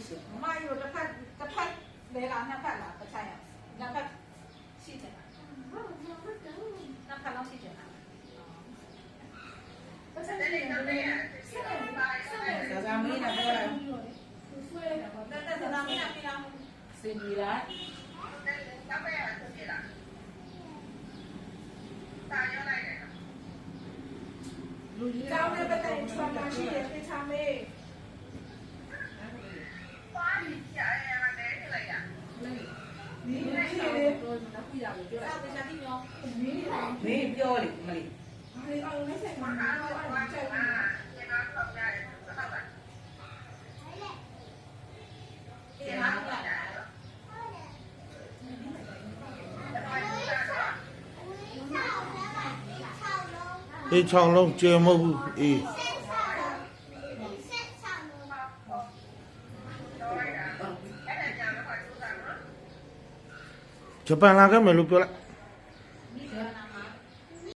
ရှင်မမကြီးတို့တစ်ဖက်လေလာနှစ်ဖက်လာတစ်ဆိုင်ရနှစ်ဖက်ရှိတယ်နှစ်ဖက်လောက်ရှိတယ်ဒါစားမင်းနဲ့ပြောလိုက်ဒါစားမင်းနဲ့ပြလားစင်ဒီလားလူကြီးကောင်းတဲ့ပတ်သက်ချွမ်းမရှိတယ်သိချမေး你ပြောလေမလေးအေး6လုံးကျေမဟုတ်ဘူးအေးဂျပန်လာခဲ့မယ်လို့ပြောလိုက်